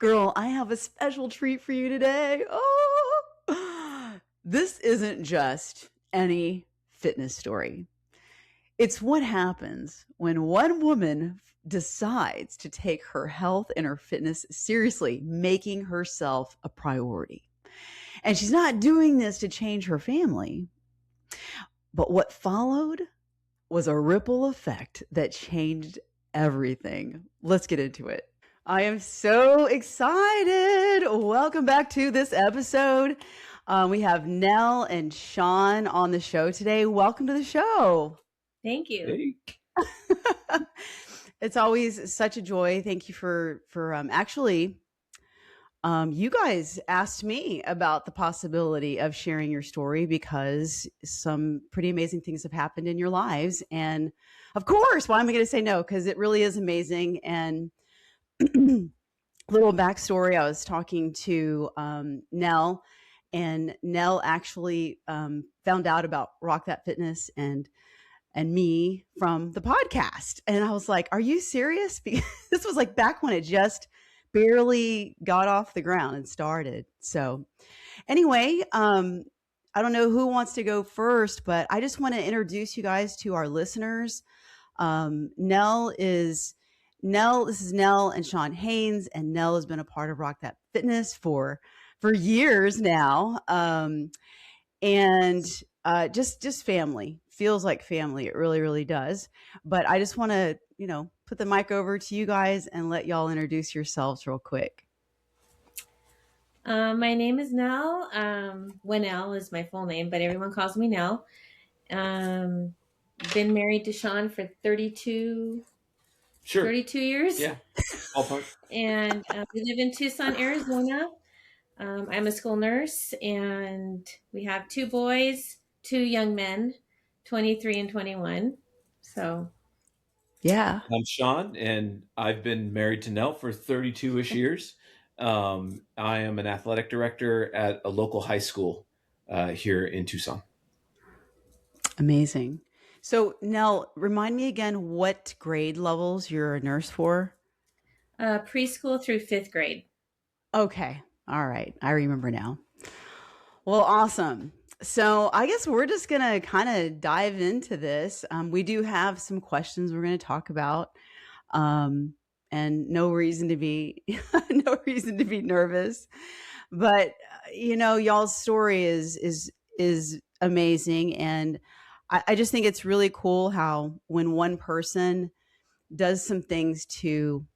Girl, I have a special treat for you today. Oh, this isn't just any fitness story. It's what happens when one woman decides to take her health and her fitness seriously, making herself a priority. And she's not doing this to change her family. But what followed was a ripple effect that changed everything. Let's get into it. I am so excited. Welcome back to this episode. We have Nell and Sean on the show today. Welcome to the show. Thank you. Hey. It's always such a joy. Thank you for you guys asked me about the possibility of sharing your story because some pretty amazing things have happened in your lives. And of course, why am I going to say no? Because it really is amazing. And little backstory, I was talking to Nell, and Nell actually found out about Rock That Fitness and me from the podcast. And I was like, are you serious? Because this was like back when it just barely got off the ground and started. So anyway, I don't know who wants to go first, but I just want to introduce you guys to our listeners. This is Nell and Sean Haynes, and Nell has been a part of Rock That Fitness for years now. And just family. Feels like family. It really, really does. But I just want to, put the mic over to you guys and let y'all introduce yourselves real quick. My name is Nell. Winnell is my full name, but everyone calls me Nell. Been married to Sean for 32 years. Yeah. Ballpark. And we live in Tucson, Arizona. I'm a school nurse, and we have 2 boys, 2 young men, 23 and 21. So, yeah. I'm Sean, and I've been married to Nell for 32-ish years. I am an athletic director at a local high school here in Tucson. Amazing. So, Nell, remind me again what grade levels you're a nurse for? Preschool through 5th grade. Okay. All right. I remember now. Well, awesome. So I guess we're just going to kind of dive into this. We do have some questions we're going to talk about. And no reason to be nervous. But y'all's story is amazing, and I just think it's really cool how when one person does some things to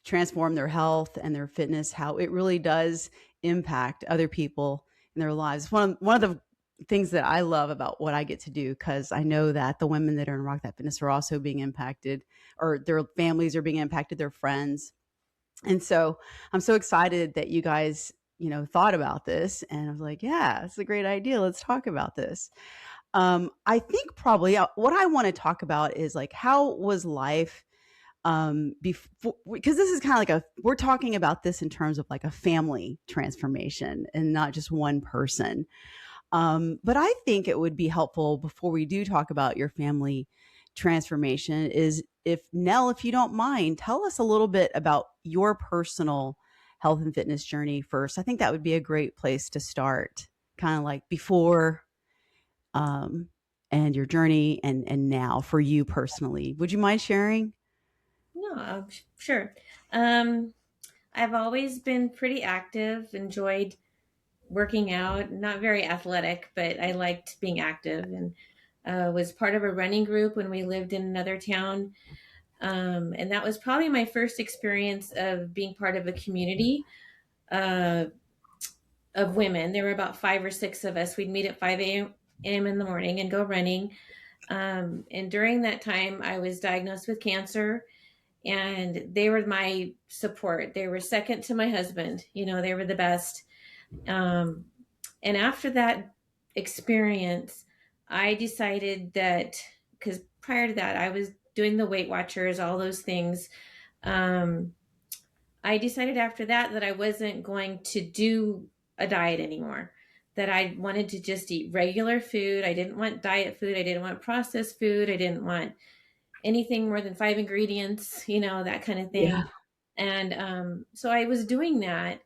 transform their health and their fitness, how it really does impact other people in their lives. One of the things that I love about what I get to do, because I know that the women that are in Rock That Fitness are also being impacted, or their families are being impacted, their friends. And so I'm so excited that you guys, thought about this, and I was like, yeah, it's a great idea. Let's talk about this. I think probably what I want to talk about is like, how was life before, because this is kind of like we're talking about this in terms of like a family transformation and not just one person. But I think it would be helpful before we do talk about your family transformation is if Nell, if you don't mind, tell us a little bit about your personal health and fitness journey first. I think that would be a great place to start, kind of like before, and your journey and now for you personally. Would you mind sharing? No, sure. I've always been pretty active, enjoyed working out, not very athletic, but I liked being active, and was part of a running group when we lived in another town. And that was probably my first experience of being part of a community of women. There were about 5 or 6 of us. We'd meet at 5 a.m. in the morning and go running. And during that time, I was diagnosed with cancer, and they were my support. They were second to my husband. They were the best. And after that experience, I decided that, because prior to that, I was doing the Weight Watchers, all those things. I decided after that I wasn't going to do a diet anymore, that I wanted to just eat regular food. I didn't want diet food. I didn't want processed food. I didn't want anything more than 5 ingredients, that kind of thing. And so I was doing that,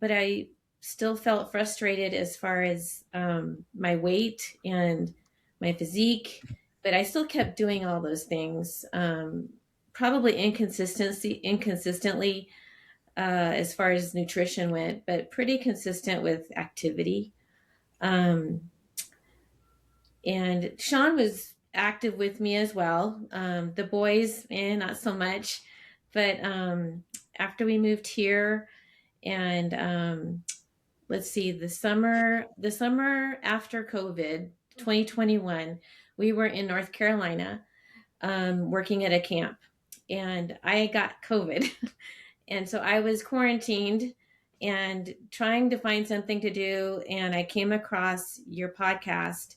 but I still felt frustrated as far as my weight and my physique. But I still kept doing all those things, probably inconsistently as far as nutrition went, but pretty consistent with activity. Um, and Sean was active with me as well. The boys, not so much. But after we moved here, and let's see, the summer after COVID, 2021, we were in North Carolina, working at a camp, and I got COVID. And so I was quarantined and trying to find something to do, and I came across your podcast.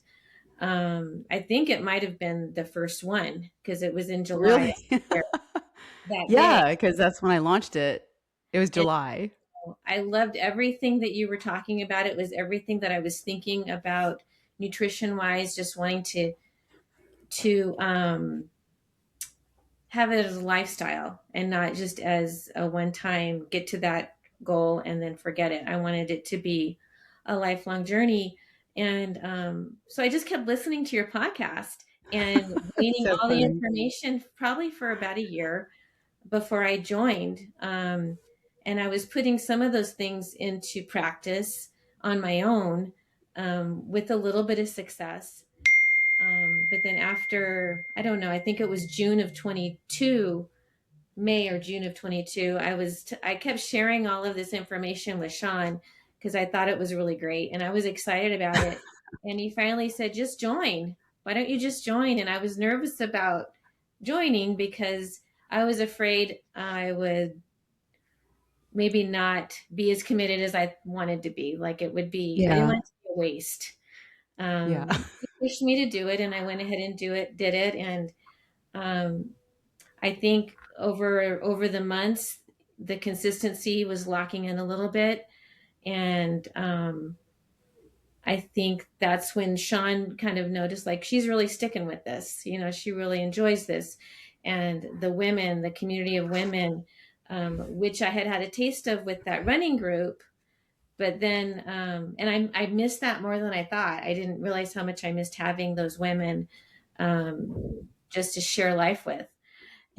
I think it might have been the first one because it was in July Really? that day. Yeah, because that's when I launched it. It was And July. I loved everything that you were talking about. It was everything that I was thinking about nutrition wise, just wanting to have it as a lifestyle and not just as a one time get to that goal and then forget it. I wanted it to be a lifelong journey. And so I just kept listening to your podcast and That's gaining so all the funny. information probably for about a year before I joined. And I was putting some of those things into practice on my own, with a little bit of success. But then after, I don't know, I think it was June of 22, May or June of 22, I kept sharing all of this information with Sean because I thought it was really great and I was excited about it. And he finally said, just join. Why don't you just join? And I was nervous about joining because I was afraid I would maybe not be as committed as I wanted to be. Like I didn't Yeah. want it to be a waste. Yeah. He pushed me to do it and I went ahead and did it. And um, I think over the months, the consistency was locking in a little bit, and I think that's when Sean kind of noticed, like, she's really sticking with this. She really enjoys this, and the community of women, which I had had a taste of with that running group, but then, and I missed that more than I thought. I didn't realize how much I missed having those women, um, just to share life with.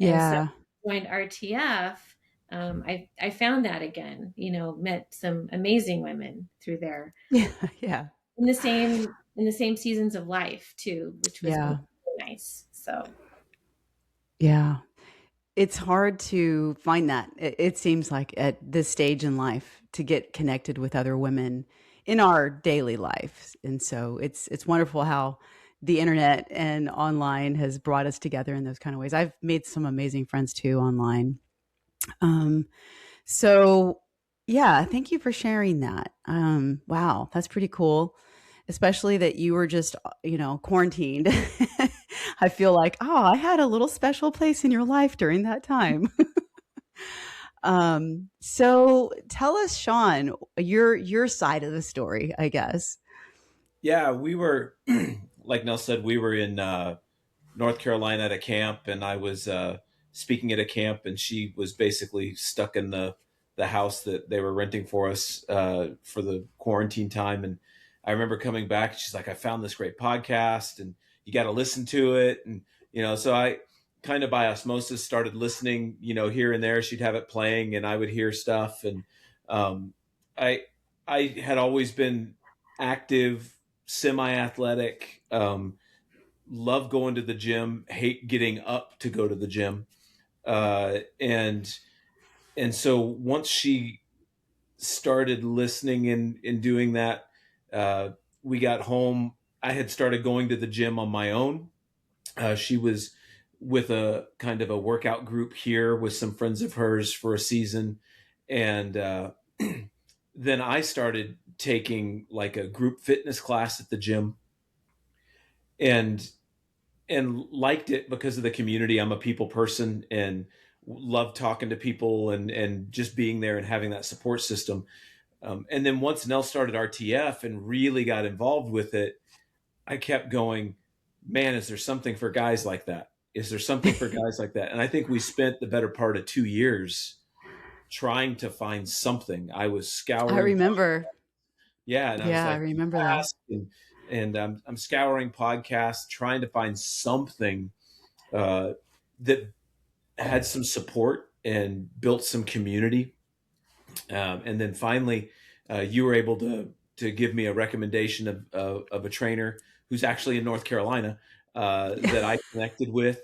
And so Yeah. I joined RTF. I found that again, met some amazing women through there Yeah. Yeah. in the same seasons of life too, which was Yeah. nice. So Yeah. It's hard to find that. It seems like at this stage in life to get connected with other women in our daily life. And so it's wonderful how the internet and online has brought us together in those kind of ways. I've made some amazing friends too online. Um, so yeah, thank you for sharing that. Wow, that's pretty cool. Especially that you were just, quarantined. I feel like, oh, I had a little special place in your life during that time. So tell us, Sean, your side of the story, I guess. Yeah, we were, like Nell said, we were in North Carolina at a camp, and I was speaking at a camp, and she was basically stuck in the house that they were renting for us for the quarantine time. And I remember coming back, and she's like, "I found this great podcast, and you got to listen to it." And so I kind of by osmosis started listening. Here and there, she'd have it playing, and I would hear stuff. And um, I I had always been active, semi-athletic. Love going to the gym, hate getting up to go to the gym. And so once she started listening and doing that, uh, we got home. I had started going to the gym on my own. She was with a kind of a workout group here with some friends of hers for a season. And then I started taking like a group fitness class at the gym, and liked it because of the community. I'm a people person and love talking to people and just being there and having that support system. And then once Nell started RTF and really got involved with it, I kept going, man, is there something for guys like that? Is there something for guys like that? And I think we spent the better part of 2 years trying to find something. I was I scouring, remember. yeah, and I was Yeah, I like, remember that. and I'm scouring podcasts, trying to find something uh, that had some support and built some community. And then finally, you were able to give me a recommendation of a trainer who's actually in North Carolina that I connected with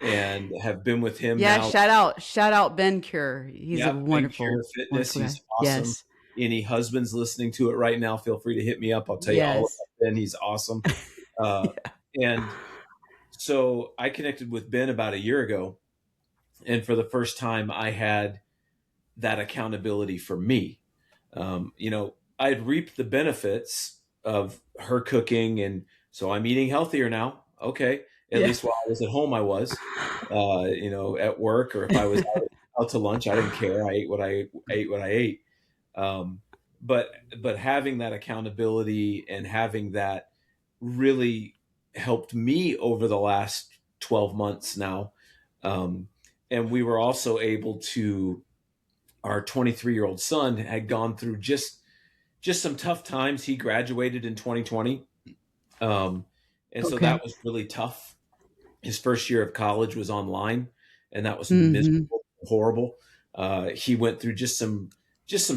and have been with him Yeah, now. shout out Ben Cure. He's a Yep, Ben Cure wonderful, Fitness. wonderful He's guy. awesome. Yes. Any husbands listening to it right now, feel free to hit me up. I'll tell you all Yes. about Ben. He's awesome. Uh, and so I connected with Ben about a year ago, and for the first time, I had that accountability for me. I had reaped the benefits of her cooking, and so I'm eating healthier now. Okay, at Yeah. least while I was at home, I was. At work, or if I was out to lunch, I didn't care. I ate what I ate. Um, but but having that accountability and having that really helped me over the last 12 months now. And we were also able to, our 23-year-old son had gone through just some tough times. He graduated in 2020. Um, and so Okay. that was really tough. His first year of college was online, and that was Mhm. miserable, horrible. He went through just some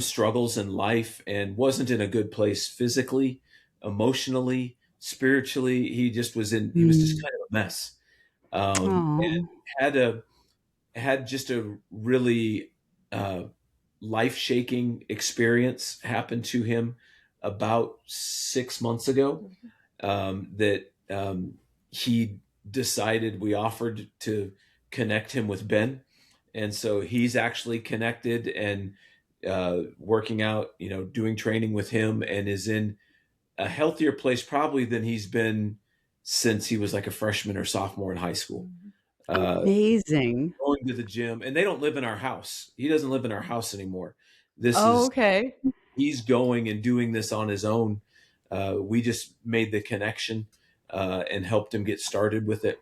struggles in life and wasn't in a good place physically, emotionally, spiritually. He was just Mm. kind of a mess. And Oh. had just a really uh, life shaking experience happen to him about 6 months ago. That he decided, we offered to connect him with Ben. And so he's actually connected and working out, doing training with him, and is in a healthier place probably than he's been since he was like a freshman or sophomore in high school. Uh, Amazing. Going to the gym, and they don't live in our house. He doesn't live in our house anymore. This Oh, is okay. He's going and doing this on his own. We just made the connection and helped him get started with it.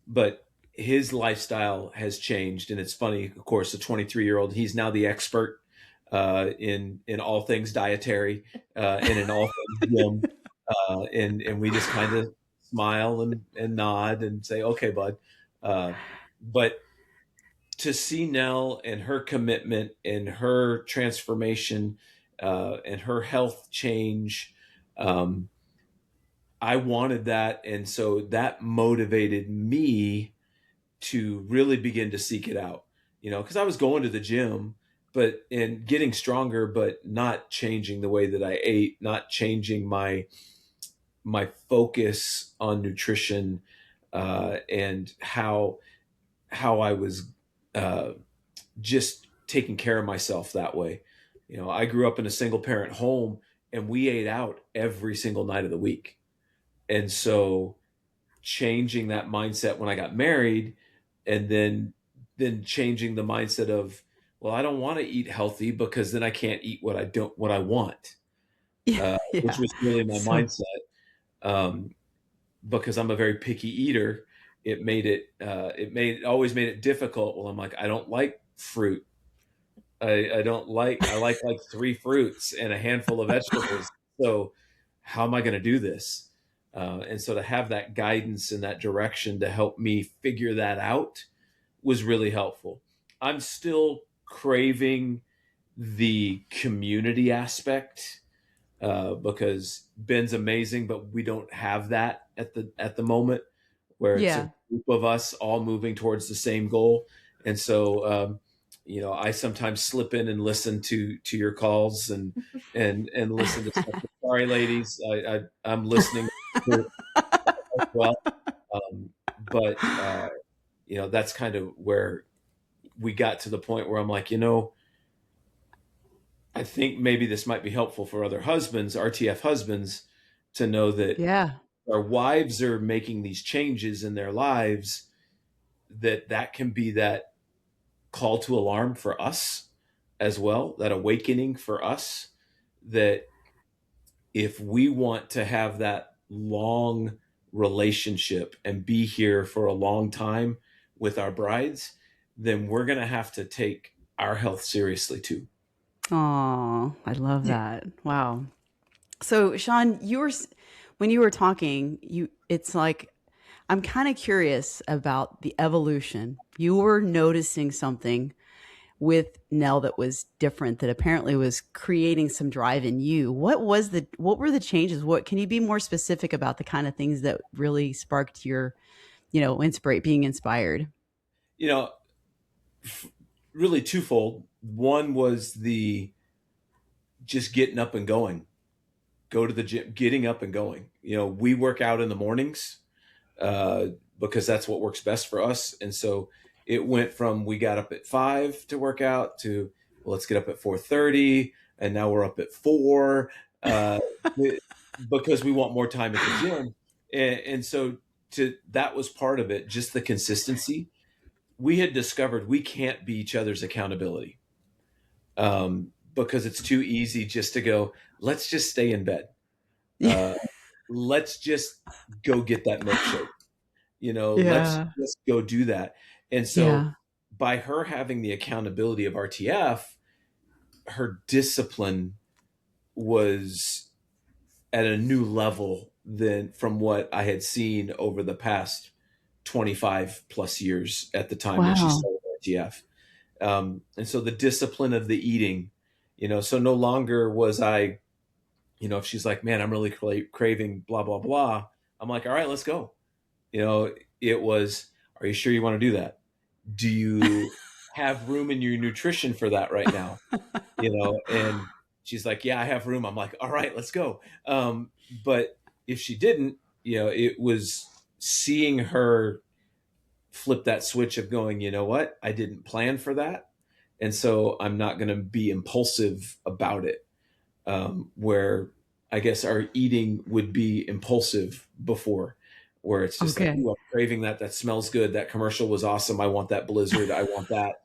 But his lifestyle has changed, and it's funny. Of course, the 23-year-old, he's now the expert in all things dietary and in all things gym. And we just kind of smile and nod and say, "Okay, bud." But to see Nell and her commitment and her transformation and her health change, um, I wanted that. And so that motivated me to really begin to seek it out, because I was going to the gym, and getting stronger, but not changing the way that I ate, not changing my focus on nutrition and how I was uh, just taking care of myself that way. I grew up in a single parent home, and we ate out every single night of the week. And so changing that mindset when I got married, and then changing the mindset of, well, I don't want to eat healthy because then I can't eat what I want, Yeah. which Yeah. was really my So mindset. Um, because I'm a very picky eater, it always made it difficult. Well, I'm like, I don't like fruit. I don't I like three fruits and a handful of vegetables. So how am I going to do this? And so to have that guidance and that direction to help me figure that out was really helpful. I'm still craving the community aspect because Ben's amazing, but we don't have that at the moment, where it's a yeah. group of us all moving towards the same goal. And so, I sometimes slip in and listen to your calls and listen to stuff. Sorry, ladies, I'm listening to as well. Um, but that's kind of where we got to the point where I'm like, I think maybe this might be helpful for other husbands, RTF husbands, to know that Yeah. our wives are making these changes in their lives, that can be that call to alarm for us as well, that awakening for us, that if we want to have that long relationship and be here for a long time with our brides, then we're going to have to take our health seriously too. Oh, I love that. Wow. So, Sean, when you were talking, it's like I'm kind of curious about the evolution. You were noticing something with Nell that was different, that apparently was creating some drive in you. What were the changes? What can you be more specific about the kind of things that really sparked your, being inspired? You know, really twofold. One was the just getting up and going, go to the gym, getting up and going. We work out in the mornings uh, because that's what works best for us. And so it went from we got up at 5 to work out to, well, let's get up at 4:30, and now we're up at 4 uh, because we want more time at the gym. And so that was part of it, just the consistency. We had discovered we can't be each other's accountability, because it's too easy just to go, let's just stay in bed. Uh, let's just go get that milkshake. Let's Yeah. just go do that. And so Yeah. by her having the accountability of RTF, her discipline was at a new level than from what I had seen over the past 25 plus years at the time that she Wow. started RTF. And so the discipline of the eating, so no longer was I, if she's like, man, I'm really craving blah, blah, blah. I'm like, all right, let's go. It was, are you sure you want to do that? Do you have room in your nutrition for that right now? And she's like, yeah, I have room. I'm like, all right, let's go. But if she didn't, it was seeing her flip that switch of going, you know what? I didn't plan for that. And so I'm not going to be impulsive about it. Where I guess our eating would be impulsive before, where it's just like, Okay. ooh, I'm craving that. That smells good. That commercial was awesome. I want that Blizzard. I want that,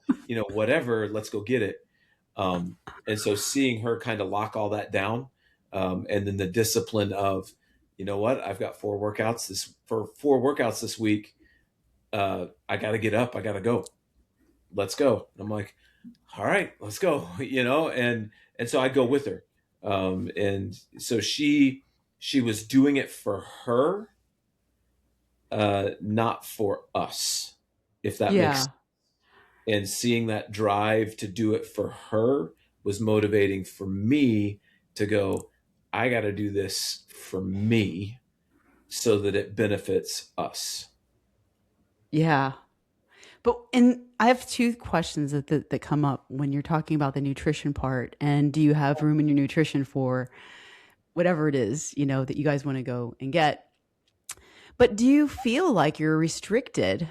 whatever. Let's go get it. Um, and so seeing her kind of lock all that down, and then the discipline of, you know what, I've got 4 workouts this week. I got to get up. I got to go. Let's go. And I'm like, all right, let's go. And so I go with her. And so she was doing it for her, not for us, if that makes sense. Yeah. And seeing that drive to do it for her was motivating for me to go, I got to do this for me so that it benefits us. Yeah. And I have two questions that come up when you're talking about the nutrition part. And do you have room in your nutrition for whatever it is, that you guys want to go and get? But do you feel like you're restricted?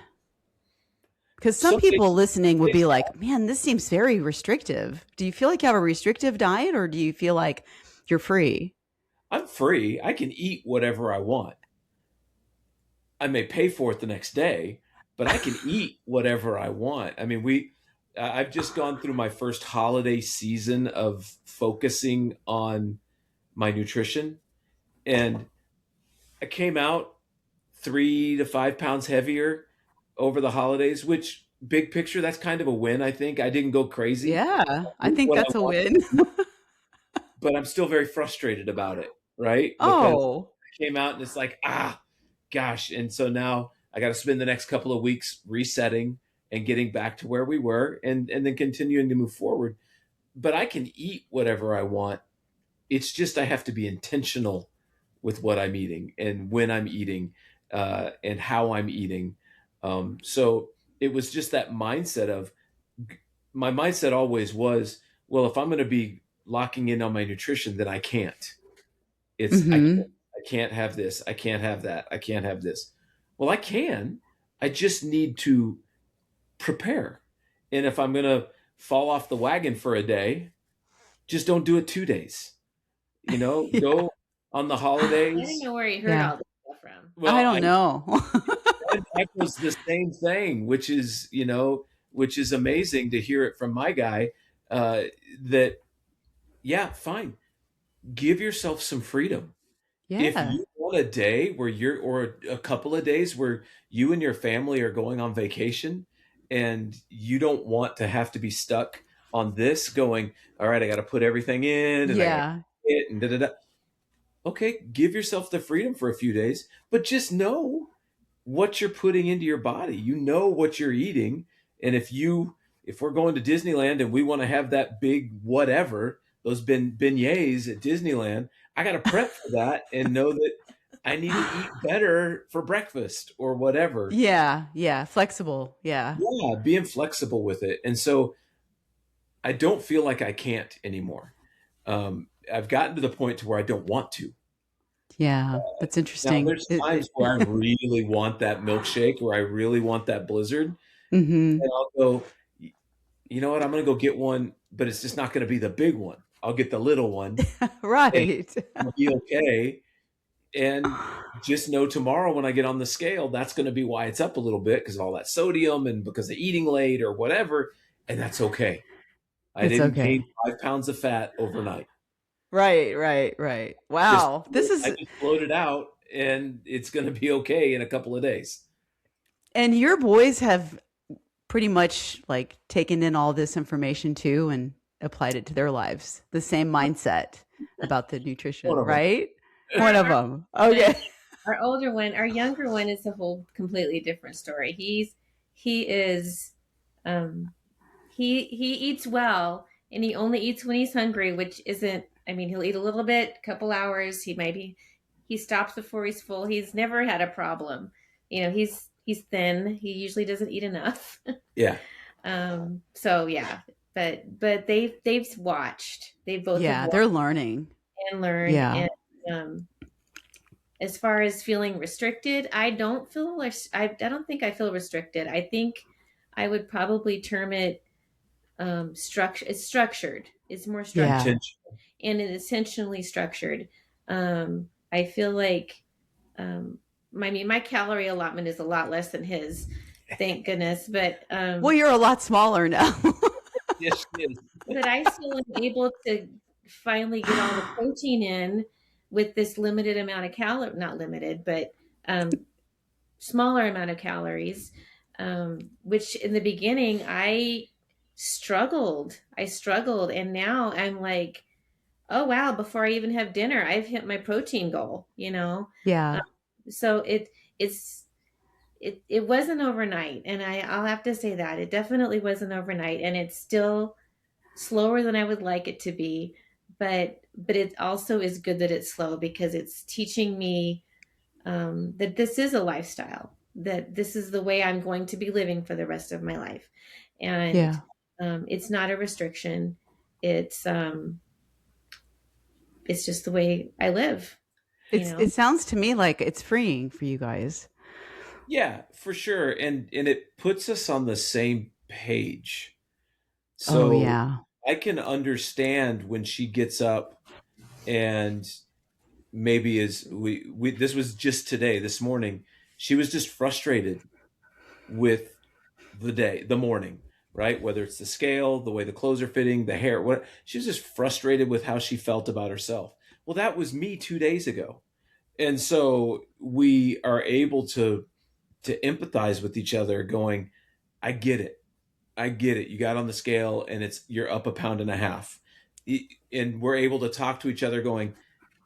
Because some Some days people listening would be like, man, this seems very restrictive. Do you feel like you have a restrictive diet, or do you feel like you're free? I'm free. I can eat whatever I want. I may pay for it the next day, but I can eat whatever I want. I mean, I've just gone through my first holiday season of focusing on my nutrition, and I came out 3 to 5 pounds heavier over the holidays, which big picture, that's kind of a win. I think I didn't go crazy. Yeah, I think What I that's a wanted, win. but I'm still very frustrated about it, right? Because Oh, I came out and it's like, gosh. And so now I got to spend the next couple of weeks resetting and getting back to where we were, and then continuing to move forward. But I can eat whatever I want. It's just I have to be intentional with what I'm eating and when I'm eating, and how I'm eating. So it was just that mindset of, my mindset always was, well, if I'm going to be locking in on my nutrition, then I can't. hmm, I can't have this. I can't have that. I can't have this. Well, I can. I just need to prepare. And if I'm going to fall off the wagon for a day, just don't do it 2 days. yeah, Go on the I don't holidays. know where he heard yeah. all this stuff from. I Well, don't know. Ed echoes the same thing, which is amazing to hear it from my guy. Uh, that, yeah, fine. Give yourself some freedom. If Yeah, you want a day where or a couple of days where you and your family are going on vacation, and you don't want to have to be stuck on this going, all right, I got to put everything in and I got to Yeah. it and da da da. Okay, give yourself the freedom for a few days, but just know what you're putting into your body. You know what you're eating. And if we're going to Disneyland and we want to have that big whatever, those beignets at Disneyland, I got to prep for that and know that I need to eat better for breakfast or whatever. Yeah, yeah, flexible. Yeah. Yeah, being flexible with it. And so I don't feel like I can't anymore. I've gotten to the point to where I don't want to. Yeah, that's Now, interesting. there's times where I really want that milkshake, or I really want that Blizzard, Mhm. and I'll go, you know what? I'm going to go get one, but it's just not going to be the big one. I'll get the little one, and Right. it'll be okay. And just know tomorrow when I get on the scale, that's going to be why it's up a little bit because of all that sodium and because of eating late or whatever. And that's okay. I It's didn't okay. gain 5 pounds of fat overnight. Right, right, right. Just Wow. This I is just floated out, and it's going to be okay in a couple of days. and your boys have pretty much like taken in all this information too and applied it to their lives. The same mindset about the One nutrition, of them. right? Our, One of our them. one, Okay. our older one, our younger one is a whole completely different story. He is um he eats well, and he only eats when he's hungry, which isn't, I mean, he'll eat a little bit, a couple hours, he stops before he's full. He's never had a problem. He's thin. He usually doesn't eat enough. Yeah. So yeah, but they've watched. They both have Yeah, watched they're learning. and learned. Yeah. And as far as feeling restricted, I don't feel I don't think I feel restricted. I think I would probably term it structure. It's structured. It's more Yeah. structured, Intentional. and it's intentionally structured. I feel like um, my calorie allotment is a lot less than his, thank goodness. But Well, you're a lot smaller now. Yes, she is. I still am able to finally get all the protein in with this limited amount of not limited, but um, smaller amount of calories, which in the beginning I struggled, and now I'm like, oh wow, before I even have dinner I've hit my protein goal. um, Yeah. so it's it wasn't overnight, and I'll have to say that it definitely wasn't overnight, and it's still slower than I would like it to be, but it also is good that it's slow because it's teaching me that this is a lifestyle, that this is the way I'm going to be living for the rest of my life, and Yeah. it's not a restriction. It's it's just the way I live, you know. It sounds to me like it's freeing for you guys. Yeah, for sure. And it puts us on the same page. Oh So yeah. I can understand when she gets up and maybe is we this was just today, this morning, she was just frustrated with the morning, right? Whether it's the scale, the way the clothes are fitting, the hair, what she was just frustrated with how she felt about herself. Well, that was me 2 days ago. And so we are able to empathize with each other going, I get it. I get it. You got on the scale and you're up 1.5 pounds. And we're able to talk to each other going,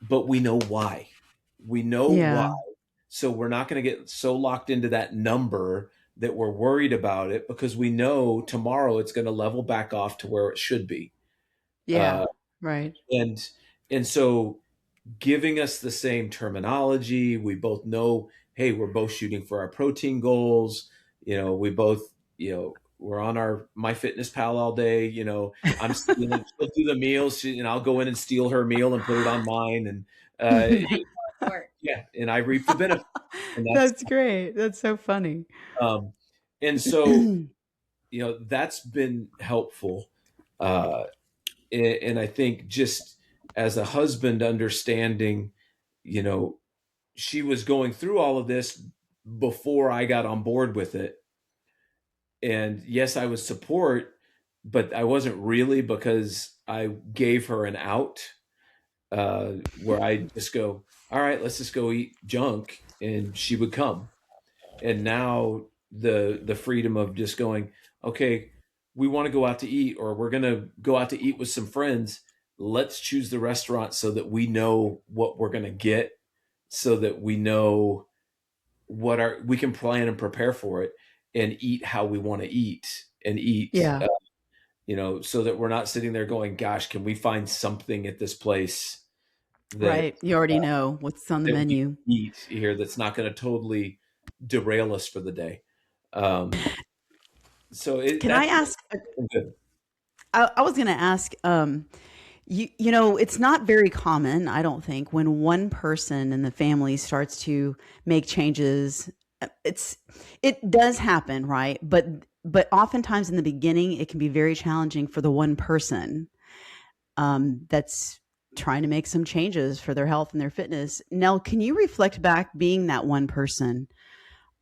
but we know why. We know why. Yeah. So we're not going to get so locked into that number that we're worried about it because we know tomorrow it's going to level back off to where it should be. Yeah. Uh, Right. and and so giving us the same terminology, we both know, hey, we're both shooting for our protein goals. We both, we're on our my fitness pal all day. I'm stealing, she'll do the meals, and I'll go in and steal her meal and put it on mine. And Nice work. yeah, and I reap the benefit. And That's great. That's so funny. um, and so, that's been helpful. Uh, and I think just as a husband understanding, you know, she was going through all of this before I got on board with it. And yes, I was support, but I wasn't really because I gave her an out where I just go, all right, let's just go eat junk. And she would come. And now the freedom of just going, okay, we want to go out to eat, or we're going to go out to eat with some friends, let's choose the restaurant so that we know what we're going to get, so that we know we can plan and prepare for it and eat how we want to eat and eat, Yeah. so that we're not sitting there going, gosh, can we find something at this place that Right. You already know what's on the that we menu. can eat here that's not going to totally derail us for the day. Um, so Can I that's ask? good. I was going to ask. It's not very common, I don't think, when one person in the family starts to make changes. It's it does happen, right? But oftentimes in the beginning, it can be very challenging for the one person that's trying to make some changes for their health and their fitness. Nell, can you reflect back being that one person?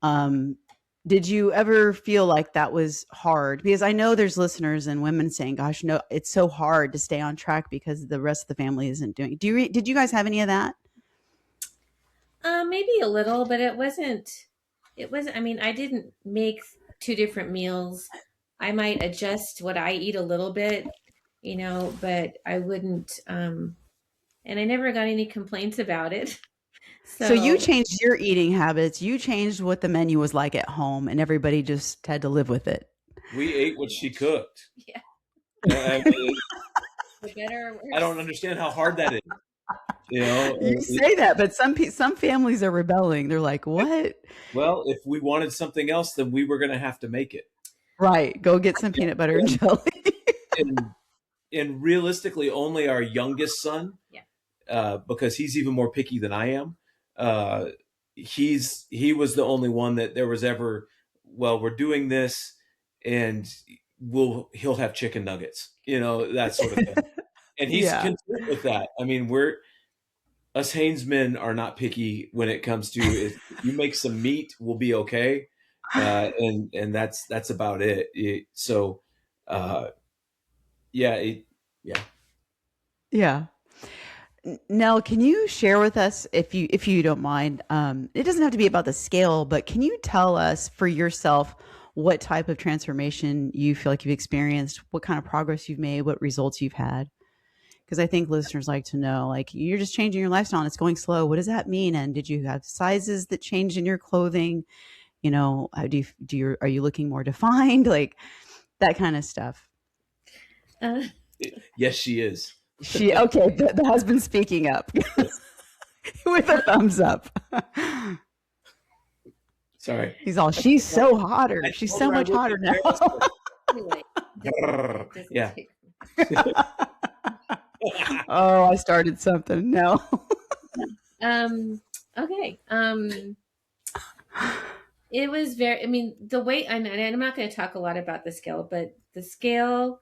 Um, did you ever feel like that was hard? Because I know there's listeners and women saying, "Gosh, no, it's so hard to stay on track because the rest of the family isn't doing." Did you guys have any of that? Maybe a little, but it wasn't. It wasn't. I mean, I didn't make two different meals. I might adjust what I eat a little bit, but I wouldn't. And I never got any complaints about it. So you So changed your eating habits. You changed what the menu was like at home, and everybody just had to live with it. We ate what she cooked. yeah, I mean, for better or I don't worse. understand how hard that is. You know, You say that, but some families are rebelling. They're like, "What?" well, if we wanted something else, then we were going to have to make it. Right? Go get some peanut butter and And, jelly. and, and realistically, only our youngest son, Yeah. because he's even more picky than I am. Uh, he was the only one that there was ever, well, we're doing this, and he'll have chicken nuggets, that sort of thing, and he's Yeah. content with that. I mean, us Haynes men are not picky when it comes to, if you make some meat, we'll be okay, and that's about it. So, uh, yeah, yeah. Yeah. Nell, can you share with us, if you don't mind? It doesn't have to be about the scale, but can you tell us for yourself what type of transformation you feel like you've experienced, what kind of progress you've made, what results you've had? Because I think listeners like to know, like, you're just changing your lifestyle and it's going slow. What does that mean? And did you have sizes that changed in your clothing? How are you looking more defined? Like that kind of stuff. Uh, Yes, she is. Okay, the husband speaking up with a thumbs up. Sorry. He's all, she's so hotter. I She's told so her I much hotter wouldn't now. embarrass her. anyway, Yeah. Oh, I started something. No. okay. It was very. I mean, the weight. And I'm not going to talk a lot about the scale, but the scale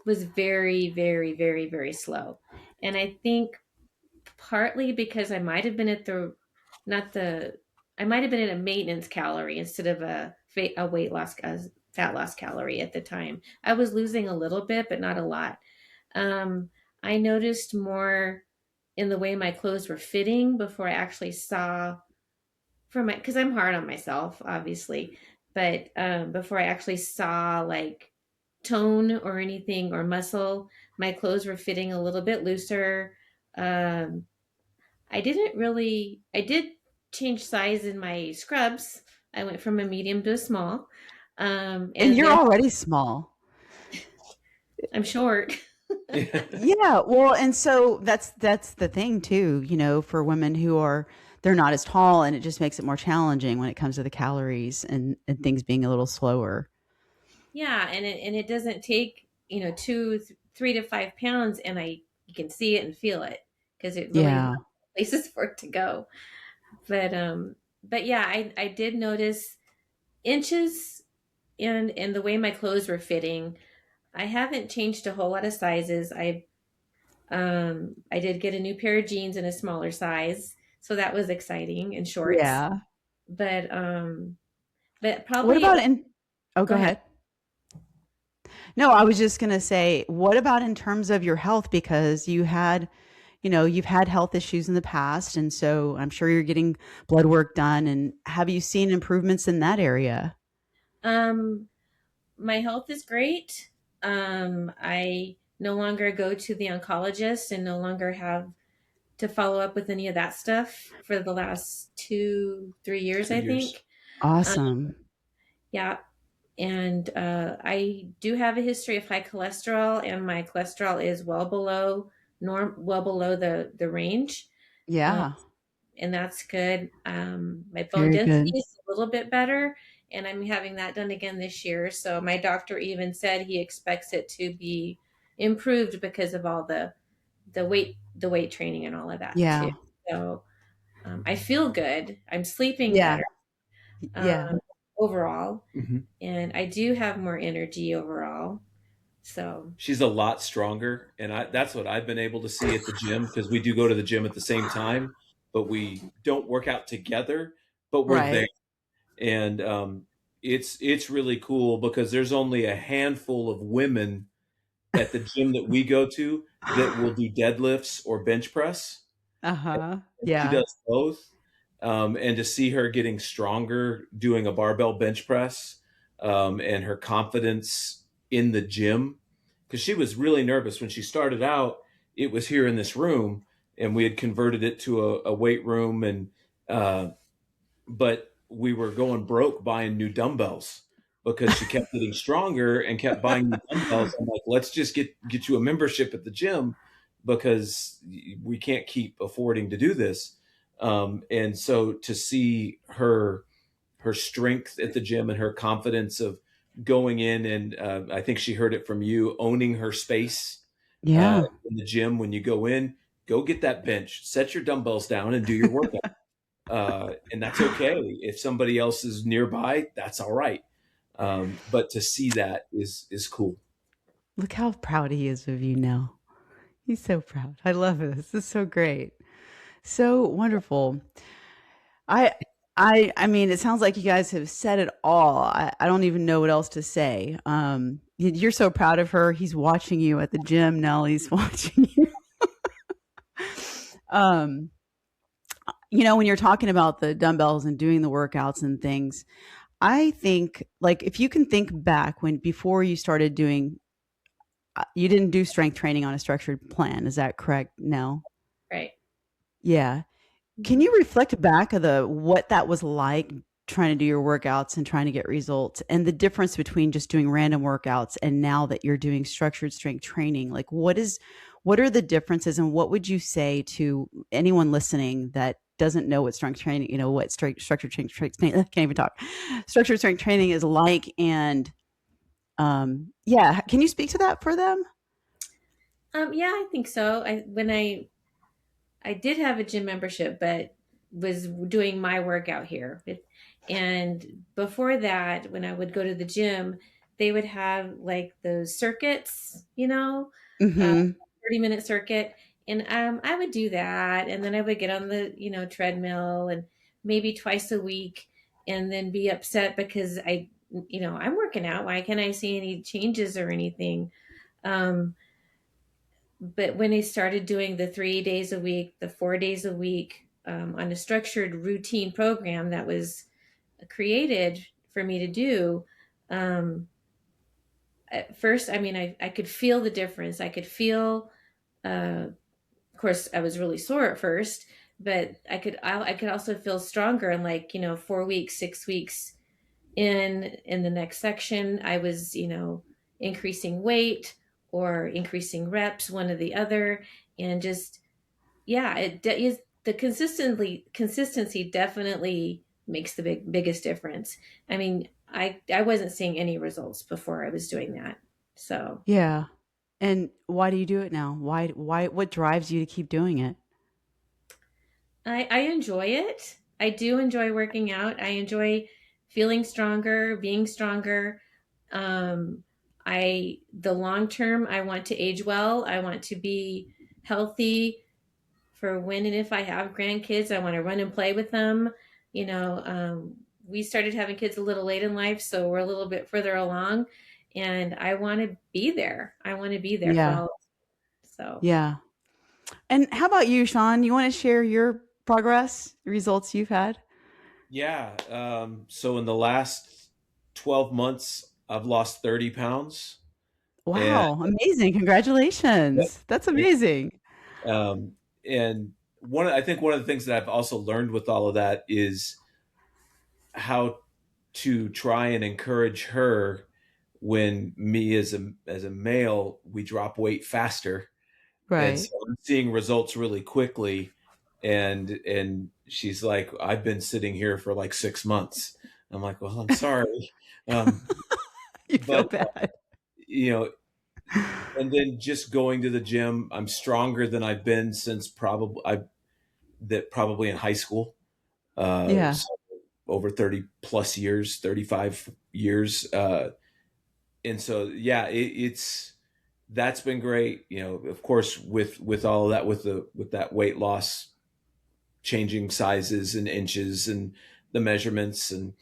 was very, very, very, very slow, and I think partly because I might have been at the not the I might have been at a maintenance calorie instead of a weight loss, a fat loss calorie at the time. I was losing a little bit, but not a lot. Um, I noticed more in the way my clothes were fitting before I actually saw because I'm hard on myself, obviously, but before I actually saw like tone or anything or muscle, my clothes were fitting a little bit looser. Um, I did change size in my scrubs. I went from a medium to a small. And And you're there, already small. I'm short. Yeah. Well, and so that's the thing too, for women they're not as tall, and it just makes it more challenging when it comes to the calories and things being a little slower. Yeah, and it doesn't take 3 to 5 pounds, and you can see it and feel it because it really has Yeah. places for it to go. But yeah, I did notice inches in the way my clothes were fitting. I haven't changed a whole lot of sizes. I did get a new pair of jeans in a smaller size, so that was exciting, and shorts. Yeah. But What probably about in Oh, go go ahead. ahead. No, I was just going to say, what about in terms of your health? Because you've had health issues in the past. And so I'm sure you're getting blood work done. And have you seen improvements in that area? Um, My health is great. I no longer go to the oncologist and no longer have to follow up with any of that stuff for the last 2, 3 years, Two I years. think. Um, Awesome. yeah. And I do have a history of high cholesterol, and my cholesterol is well below well below the range. Um, Yeah. and that's good. My bone Very density good. is a little bit better, and I'm having that done again this year. So my doctor even said he expects it to be improved because of all the weight training and all of that too. Yeah. So I feel good. I'm sleeping Yeah. better Yeah. um, overall, Mhm. and I do have more energy overall. So She's a lot stronger, and that's what I've been able to see at the gym, because we do go to the gym at the same time, but we don't work out together, but we're there. Right. And it's really cool because there's only a handful of women at the gym that we go to that will do deadlifts or bench press. Uh-huh. And she Yeah. does both. And to see her getting stronger doing a barbell bench press, and her confidence in the gym, because she was really nervous when she started out. It was here in this room, and we had converted it to a weight room, and uh, but we were going broke buying new dumbbells because she kept getting stronger and kept buying new dumbbells. I'm like, let's just get you a membership at the gym because we can't keep affording to do this. And so to see her strength at the gym and her confidence of going in, and I think she heard it from you, owning her space Yeah. in the gym. When you go in, go get that bench, set your dumbbells down, and do your workout. And that's okay. If somebody else is nearby, that's all right. But to see that is cool. Look how proud he is of you now. He's so proud. I love this. This is so great. So wonderful. I I mean, it sounds like you guys have said it all. I don't even know what else to say. You're so proud of her. He's watching you at the gym, Nell. He's watching you. um, when you're talking about the dumbbells and doing the workouts and things, I think like if you can think back when before you started doing, you didn't do strength training on a structured plan. Is that correct, Nell? right. Yeah. Can Mhm. you reflect back of the what that was like trying to do your workouts and trying to get results and the difference between just doing random workouts and now that you're doing structured strength training? Like what are the differences and what would you say to anyone listening that doesn't know what strength training, what structured strength training, I can't even talk. Structured strength training is like and yeah, can you speak to that for them? Yeah, I think so. I did have a gym membership, but was doing my workout here. And before that, when I would go to the gym, they would have like those circuits, uh, Mhm. 30-minute circuit. And I would do that. And then I would get on the, treadmill and maybe twice a week and then be upset because I'm working out. Why can't I see any changes or anything? Um, but when I started doing the 3 days a week, the 4 days a week on a structured routine program that was created for me to do, um, at first, I mean, I could feel the difference. I could feel, of course, I was really sore at first, but I could also feel stronger in like 4 weeks, 6 weeks in the next section. I was increasing weight or increasing reps, one or the other, and just yeah, is the consistency definitely makes the biggest difference. I mean, I wasn't seeing any results before I was doing that. So Yeah. And why do you do it now? Why what drives you to keep doing it? I enjoy it. I do enjoy working out. I enjoy feeling stronger, being stronger. Um, the long term, I want to age well. I want to be healthy for when and if I have grandkids. I want to run and play with them. We started having kids a little late in life, so we're a little bit further along, and I want to be there. I want to be there for Yeah. all. So Yeah. And how about you, Sean? You want to share your progress, results you've had? Yeah. So in the last 12 months, I've lost 30 pounds. And Wow, amazing. Congratulations. That's amazing. um, and I think one of the things that I've also learned with all of that is how to try and encourage her when me as a male, we drop weight faster. And so Right. I'm seeing results really quickly. And she's like, I've been sitting here for like 6 months. I'm like, well, I'm sorry. Um, You feel but bad. you know, and then just going to the gym, I'm stronger than I've been since probably in high school. Yeah. So over 30 plus years, 35 years. And so, yeah, that's been great. Of course, with all of that, with that weight loss, changing sizes and inches and the measurements, and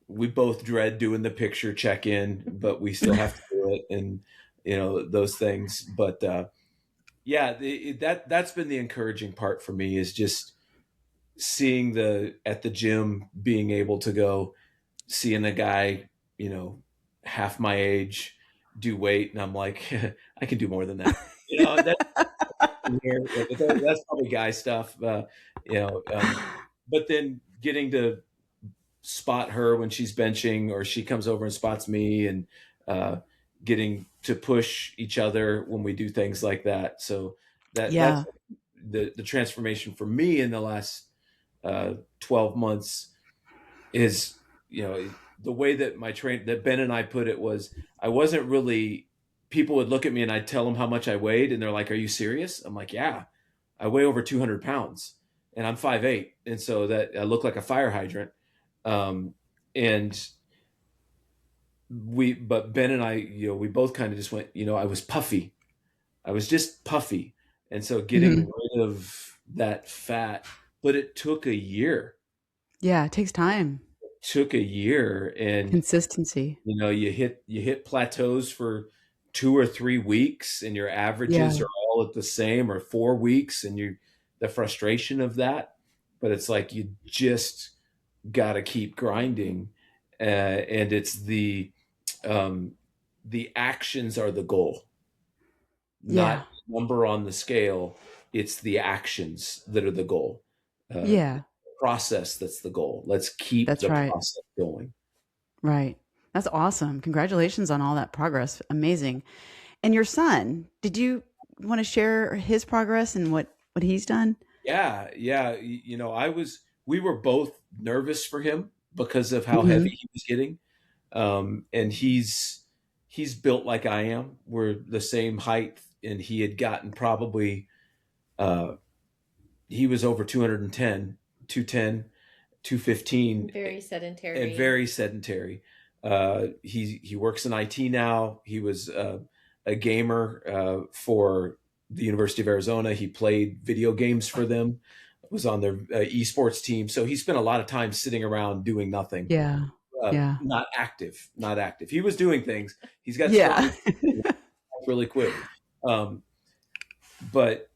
we both dread doing the picture check in, but we still have to do it, and those things. But yeah, that's been the encouraging part for me, is just seeing at the gym, being able to go, seeing a guy, half my age do weight, and I'm like, I can do more than that. That's weird. That's probably guy stuff. You know, um, but then getting to spot her when she's benching, or she comes over and spots me, and uh, getting to push each other when we do things like that. So that's Yeah. the transformation for me in the last 12 months is, the way that that Ben and I put it was, I wasn't really, people would look at me and I'd tell them how much I weighed, and they're like, are you serious? I'm like, yeah, I weigh over 200 pounds and I'm 5'8". And so that I look like a fire hydrant. Um, and but Ben and I, we both kind of just went, I was puffy. I was just puffy. And so getting Mhm. rid of that fat, but it took a year. Yeah, it takes time. Took a year, and Consistency. you hit plateaus for 2 or 3 weeks, and your Yeah. averages are all at the same, or 4 weeks, and the frustration of that. But it's like, you just got to keep grinding, and it's um, the actions are the goal, Yeah. not number on the scale. It's the actions that are the goal. Yeah. Process, that's the goal. Let's keep That's the right. process going. Right. That's awesome. Congratulations on all that progress. Amazing. And your son, did you want to share his progress and what he's done? Yeah, yeah. We were both nervous for him because of how heavy Mhm. he was getting. And he's built like I am. We're the same height, and he had gotten probably, uh, he was over 210, 210, 215, Very and sedentary. very sedentary. He works in IT now. He was a gamer for the University of Arizona. He played video games for them. Was on their esports team. So he spent a lot of time sitting around doing nothing, Yeah. Yeah. not active, not active. He was doing things. He's got strong, Yeah. really quick. Um, but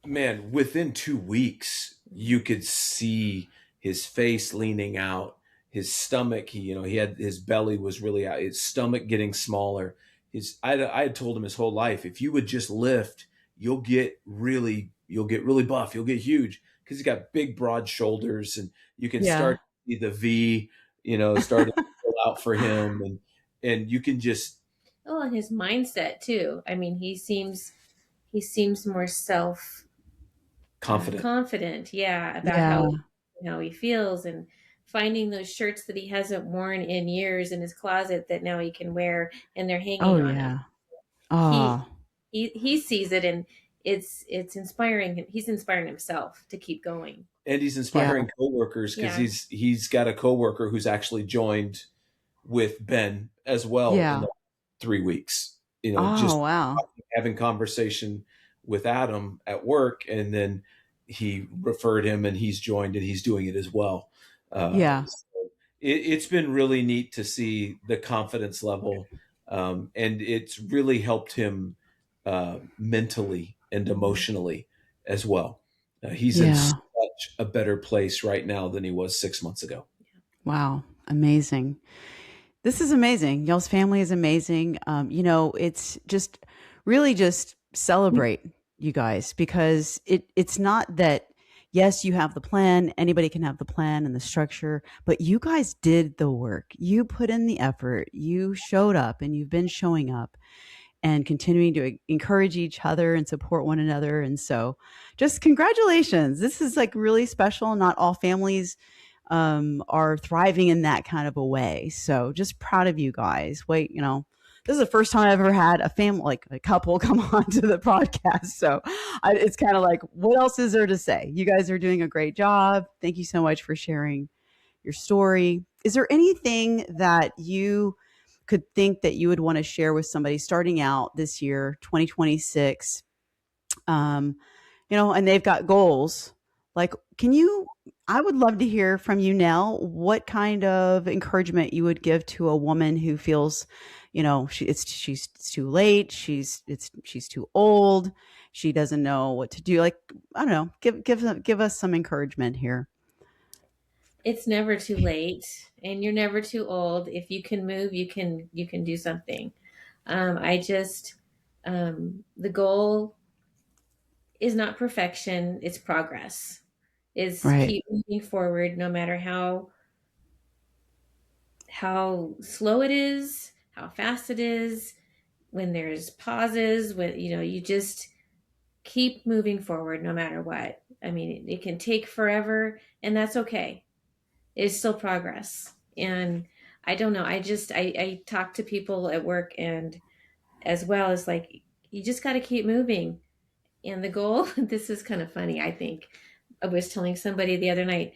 man, within 2 weeks, you could see his face leaning out, his stomach. He had, his belly was really out, his stomach getting smaller. I had told him his whole life, if you would just lift, you'll get really buff, you'll get huge, because he's got big, broad shoulders, and you can Yeah. start to see the V, starting to fill out for him, and you can just Oh, and his mindset too. I mean, he seems more self confident. confident. Yeah, about Yeah. how he feels, and finding those shirts that he hasn't worn in years in his closet that now he can wear, and they're Oh, hanging on him. yeah. He Oh, he sees it, and it's inspiring him. He's inspiring himself to keep going. And he's yeah. inspiring coworkers, because Yeah. he's got a coworker who's actually joined with Ben as well in Yeah. the 3 weeks. Oh, Just wow. having conversation with Adam at work, and then he referred him, and he's joined, and he's doing it as well. Yeah. So it's been really neat to see the confidence level, and it's really helped him mentally and emotionally as well. He's in Yeah. such a better place right now than he was 6 months ago. Wow. Amazing. This is amazing. Y'all's family is amazing. It's just really just celebrate you guys because it's not that yes, you have the plan, anybody can have the plan and the structure, but you guys did the work. You put in the effort. You showed up and you've been showing up and continuing to encourage each other and support one another. And so just congratulations. This is like really special. Not all families are thriving in that kind of a way. So just proud of you guys. Wait, this is the first time I've ever had a family, like a couple, come on to the podcast. So it's kind of like, what else is there to say? You guys are doing a great job. Thank you so much for sharing your story. Is there anything that you could think that you would want to share with somebody starting out this year, 2026? Um, and they've got goals. Like, I would love to hear from you, Nell, what kind of encouragement you would give to a woman who feels, she's it's too late, she's too old, she doesn't know what to do. Like, I don't know, give us some encouragement here. It's never too late, and you're never too old. If you can move, you can do something. I just the goal is not perfection; it's progress. Is Right. keep moving forward, no matter how slow it is, how fast it is. When there's pauses, when you just keep moving forward, no matter what. I mean, it can take forever, and that's okay. It's still progress. And I don't know. I talk to people at work and as well as like, you just got to keep moving. And the goal, this is kind of funny, I think. I was telling somebody the other night,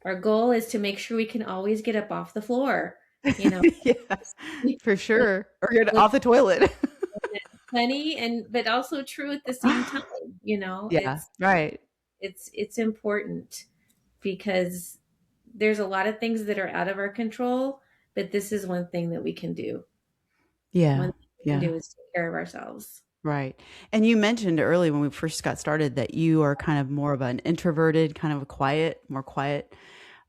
our goal is to make sure we can always get up off the floor, you know. Yeah, for sure. Or get off the toilet. Funny and but also true at the same time, Yeah, right. it's important because there's a lot of things that are out of our control, but this is one thing that we can do. Yeah, One thing we can yeah. do is take care of ourselves. Right. And you mentioned early when we first got started that you are kind of more of an introverted, kind of a more quiet.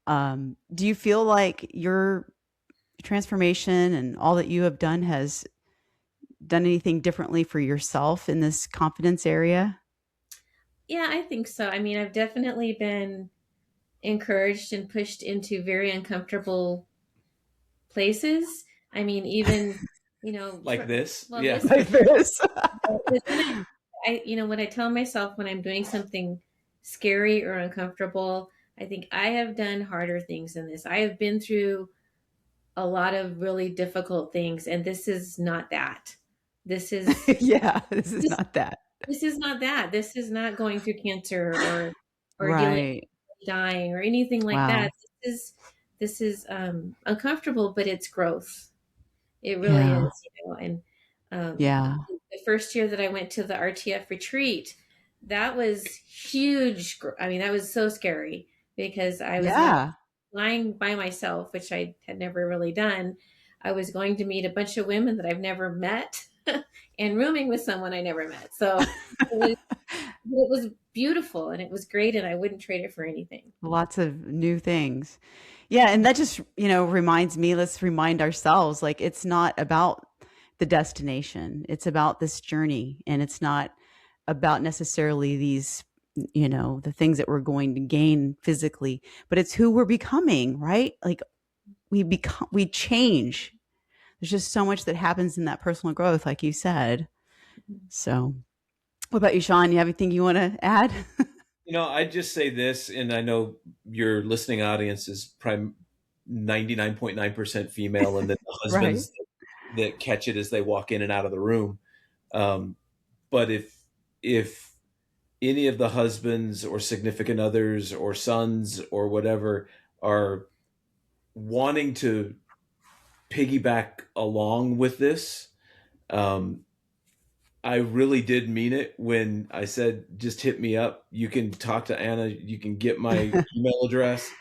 Do you feel like your transformation and all that you have done has done anything differently for yourself in this confidence area? Yeah, I think so. I mean, I've definitely been encouraged and pushed into very uncomfortable places. I mean, even, Like this. well, Yeah. this Like this? is when when I tell myself when I'm doing something scary or uncomfortable, I think I have done harder things than this. I have been through a lot of really difficult things, and this is not that. This is Yeah, this is this, not that. this is not that. This is not going through cancer or dealing Right. with dying or anything like Wow. that. This is uncomfortable, but it's growth. It really Yeah. is, and Yeah. the first year that I went to the RTF retreat, that was huge. I mean, that was so scary because I was not Yeah. flying by myself, which I had never really done. I was going to meet a bunch of women that I've never met and rooming with someone I never met. So it was beautiful and it was great, and I wouldn't trade it for anything. Lots of new things. Yeah, and that just, reminds me, let's remind ourselves like it's not about the destination. It's about this journey and it's not about necessarily these, the things that we're going to gain physically, but it's who we're becoming, right? Like we change. There's just so much that happens in that personal growth like you said. So, what about you, Sean? You have anything you want to add? I just say this, and I know your listening audience is 99.9% female, and then the Right. husbands that catch it as they walk in and out of the room. Um, but if any of the husbands or significant others or sons or whatever are wanting to piggyback along with this, um, I really did mean it when I said, just hit me up. You can talk to Anna. You can get my email address.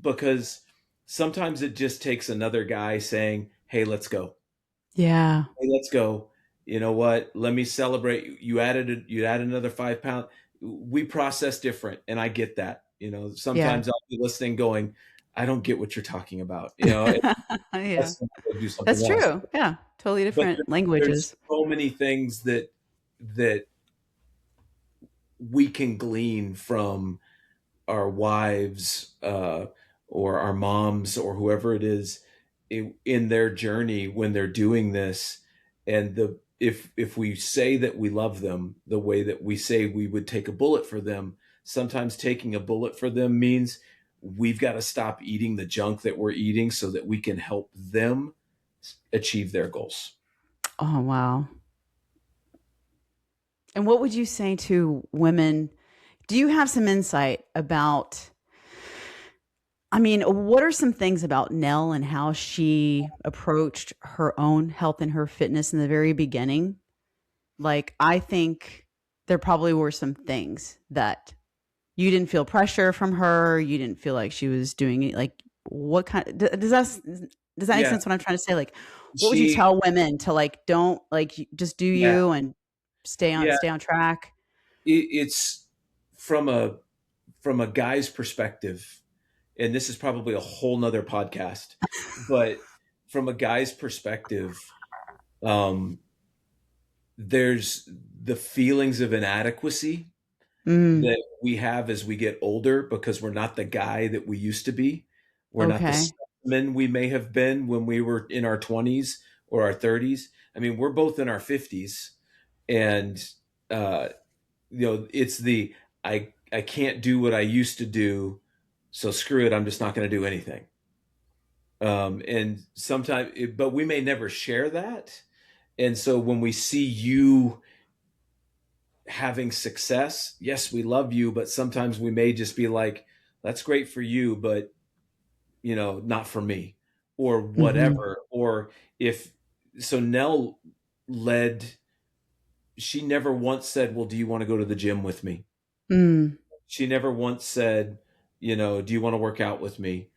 Because sometimes it just takes another guy saying, hey, let's go. Yeah. Hey, let's go. You know what? Let me celebrate. You added another 5 pounds. We process different. And I get that. Yeah. Sometimes I'll be listening going, I don't get what you're talking about. You know, and Yeah. let's go do That's something else. true. Yeah. Totally But different there's languages. so many things that we can glean from our wives, or our moms or whoever it is in their journey when they're doing this. And the if we say that we love them the way that we say we would take a bullet for them, sometimes taking a bullet for them means we've got to stop eating the junk that we're eating so that we can help them achieve their goals. Oh, wow. And what would you say to women? Do you have some insight about, I mean, what are some things about Nell and how she approached her own health and her fitness in the very beginning? Like, I think there probably were some things that you didn't feel pressure from her. You didn't feel like she was doing it. Like, what kind? Does that make Yeah, sense? What I'm trying to say? Like, what would you she tell women to like? Don't like just do yeah, you and yeah, stay on track. it's from a guy's perspective, and this is probably a whole nother podcast, but from a guy's perspective, um, there's the feelings of inadequacy Mm, that we have as we get older because we're not the guy that we used to be. We're not the okay. men we may have been when we were in our 20s or our 30s. I mean, we're both in our 50s, and uh, it's the I can't do what I used to do, so screw it. I'm just not going to do anything. And sometimes, but we may never share that. And so when we see you having success, yes, we love you, but sometimes we may just be like, that's great for you, but not for me, or Mhm. whatever. Or if so, Nell led, she never once said, well, do you want to go to the gym with me? Mm, She never once said, do you want to work out with me?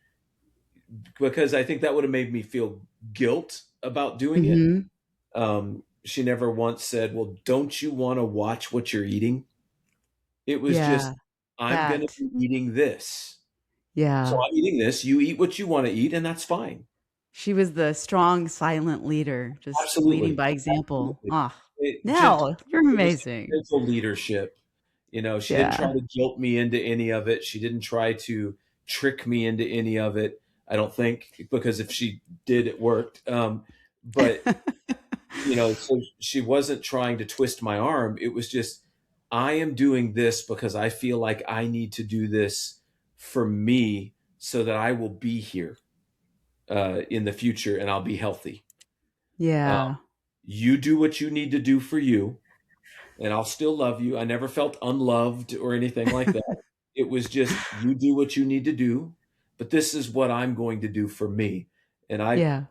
Because I think that would have made me feel guilt about doing it. mhm. She never once said, well, don't you want to watch what you're eating? It was just, Yeah, I'm going to that. be eating this. So Yeah. I'm eating this. You eat what you want to eat, and that's fine. She was the strong, silent leader, just leading Absolutely. by example. Absolutely. Ah, Gentle, Nell, you're it was amazing. gentle leadership. She didn't try Yeah. to guilt me into any of it. She didn't try to trick me into any of it. I don't think, because if she did, it worked. But so she wasn't trying to twist my arm. It was just, I am doing this because I feel like I need to do this for me so that I will be here in the future and I'll be healthy. Uh, Yeah. you do what you need to do for you, and I'll still love you. I never felt unloved or anything like that. It was just, you do what you need to do, but this is what I'm going to do for me. And Yeah.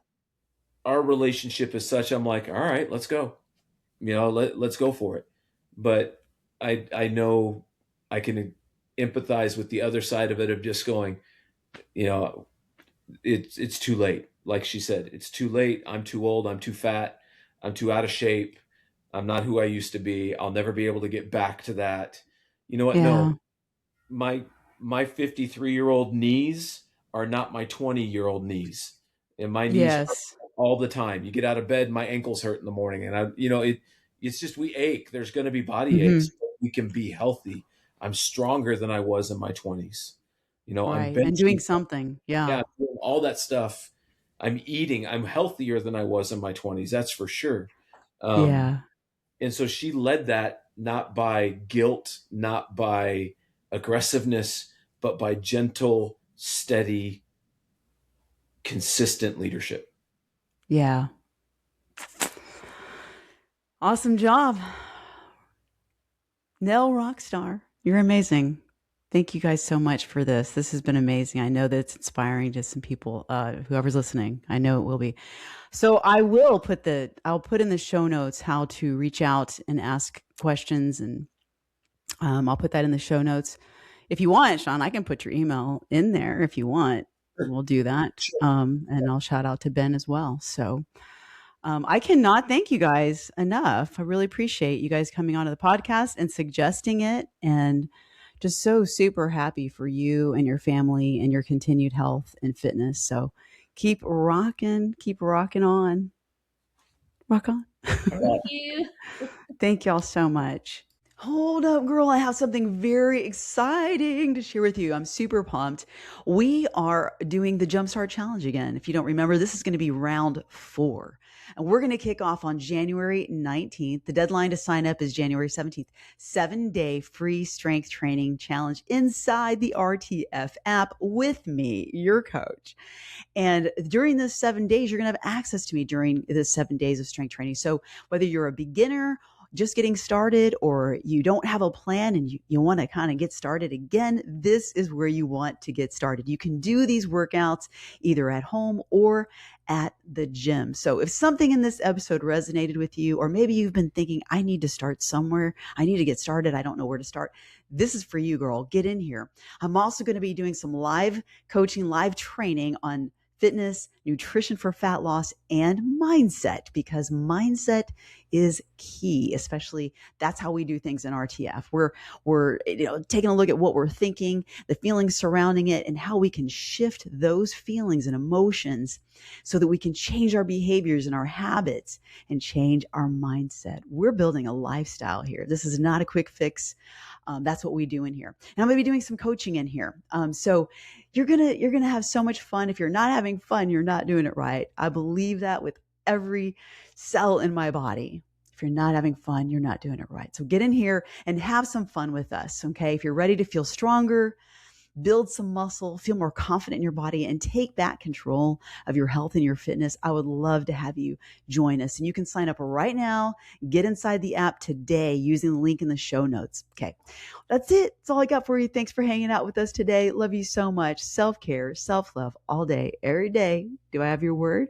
our relationship is such, I'm like, all right, let's go. Let's go for it. But I know I can empathize with the other side of it, of just going, you know, it's too late. Like she said, it's too late. I'm too old. I'm too fat. I'm too out of shape. I'm not who I used to be. I'll never be able to get back to that. You know what? No, Yeah. my my 53-year-old knees are not my 20-year-old knees, and my knees hurt Yes. all the time. You get out of bed, my ankles hurt in the morning, and it's just, we ache. There's going to be body aches, Mhm. but we can be healthy. I'm stronger than I was in my 20s. I'm Right, and doing benching. something. Yeah. Yeah, I'm doing all that stuff. I'm eating. I'm healthier than I was in my 20s. That's for sure. Um, Yeah. and so she led that, not by guilt, not by aggressiveness, but by gentle, steady, consistent leadership. Yeah. Awesome job. Nell Rockstar. You're amazing. Thank you guys so much for this. This has been amazing. I know that it's inspiring to some people, whoever's listening. I know it will be. So I'll put in the show notes how to reach out and ask questions, and I'll put that in the show notes. If you want, Sean, I can put your email in there if you want. Sure. We'll do that. Sure. And I'll shout out to Ben as well. So I cannot thank you guys enough. I really appreciate you guys coming onto the podcast and suggesting it and just so super happy for you and your family and your continued health and fitness. So keep rocking on. Rock on. Thank you. Thank y'all so much. Hold up, girl. I have something very exciting to share with you. I'm super pumped. We are doing the Jumpstart Challenge again. If you don't remember, this is going to be round 4. And we're going to kick off on January 19th. The deadline to sign up is January 17th. 7-day free strength training challenge inside the RTF app with me, your coach. And during this 7 days, you're going to have access to me during the 7 days of strength training. So whether you're a beginner, just getting started, or you don't have a plan and you want to kind of get started again, this is where you want to get started. You can do these workouts either at home or at the gym. So if something in this episode resonated with you, or maybe you've been thinking, I need to start somewhere, I need to get started, I don't know where to start, this is for you, girl. Get in here. I'm also going to be doing some live coaching, live training on fitness, nutrition for fat loss, and mindset, because mindset is key. Especially that's how we do things in RTF. We're taking a look at what we're thinking, the feelings surrounding it, and how we can shift those feelings and emotions so that we can change our behaviors and our habits and change our mindset. We're building a lifestyle here. This is not a quick fix. That's what we do in here. And I'm going to be doing some coaching in here. So you're gonna have so much fun. If you're not having fun, you're not doing it right. I believe that with every cell in my body. If you're not having fun, you're not doing it right. So get in here and have some fun with us. Okay. If you're ready to feel stronger, build some muscle, feel more confident in your body, and take back control of your health and your fitness, I would love to have you join us. And you can sign up right now. Get inside the app today using the link in the show notes. Okay, that's it. That's all I got for you. Thanks for hanging out with us today. Love you so much. Self-care, self-love all day, every day. Do I have your word?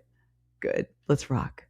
Good. Let's rock.